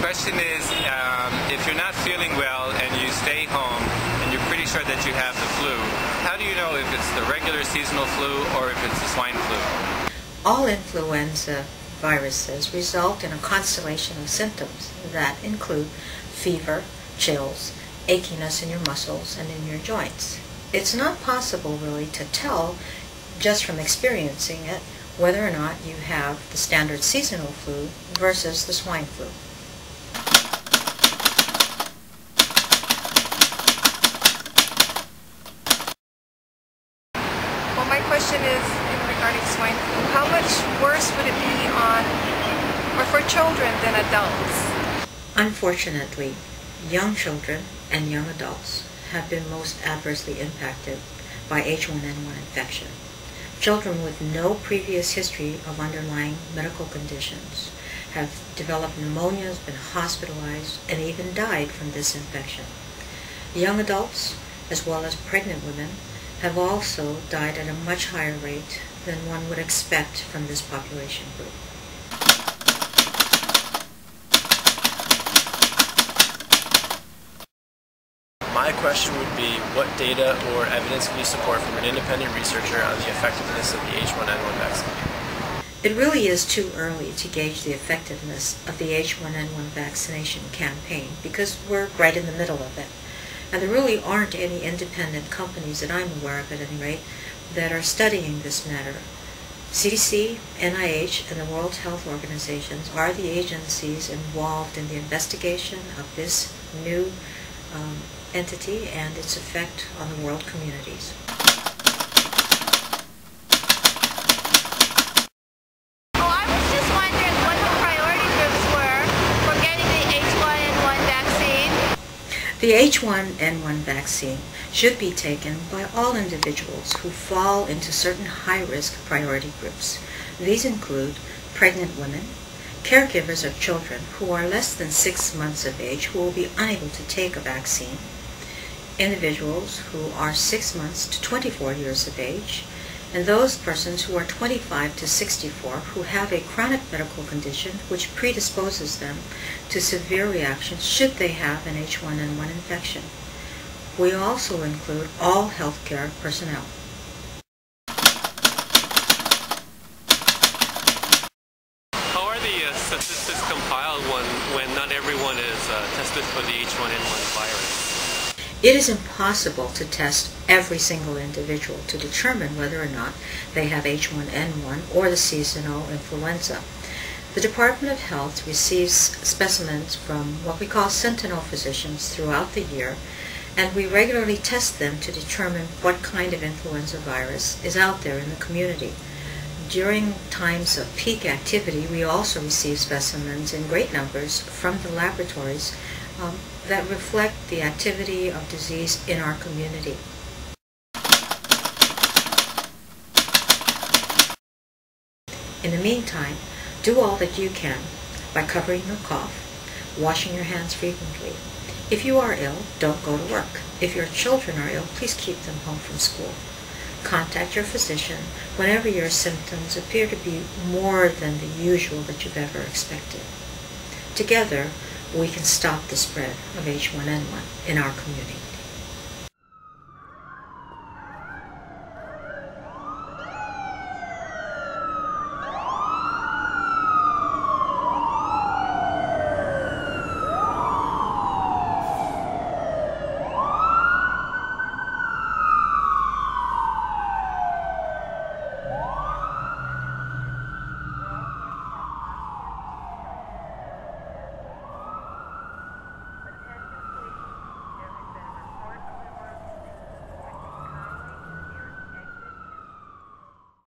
question is, if you're not feeling well and you stay home and you're pretty sure that you have the flu, how do you know if it's the regular seasonal flu or if it's the swine flu? All influenza viruses result in a constellation of symptoms that include fever, chills, achiness in your muscles and in your joints. It's not possible really to tell just from experiencing it whether or not you have the standard seasonal flu versus the swine flu. Well, my question is regarding swine flu. How much worse would it be for children than adults? Unfortunately, young children and young adults have been most adversely impacted by H1N1 infection. Children with no previous history of underlying medical conditions have developed pneumonia, been hospitalized, and even died from this infection. Young adults, as well as pregnant women, have also died at a much higher rate than one would expect from this population group. My question would be, what data or evidence can you support from an independent researcher on the effectiveness of the H1N1 vaccine? It really is too early to gauge the effectiveness of the H1N1 vaccination campaign because we're right in the middle of it. And there really aren't any independent companies that I'm aware of at any rate that are studying this matter. CDC, NIH, and the World Health Organization are the agencies involved in the investigation of this new entity and its effect on the world communities. Oh, I was just wondering what the priority groups were for getting the H1N1 vaccine. The H1N1 vaccine should be taken by all individuals who fall into certain high-risk priority groups. These include pregnant women, caregivers of children who are less than 6 months of age who will be unable to take a vaccine, individuals who are 6 months to 24 years of age, and those persons who are 25 to 64 who have a chronic medical condition which predisposes them to severe reactions should they have an H1N1 infection. We also include all healthcare personnel. How are the statistics compiled when not everyone is tested for the H1N1 virus? It is impossible to test every single individual to determine whether or not they have H1N1 or the seasonal influenza. The Department of Health receives specimens from what we call sentinel physicians throughout the year, and we regularly test them to determine what kind of influenza virus is out there in the community. During times of peak activity, we also receive specimens in great numbers from the laboratories that reflect the activity of disease in our community. In the meantime, do all that you can by covering your cough, washing your hands frequently. If you are ill, don't go to work. If your children are ill, please keep them home from school. Contact your physician whenever your symptoms appear to be more than the usual that you've ever expected. Together, we can stop the spread of H1N1 in our community.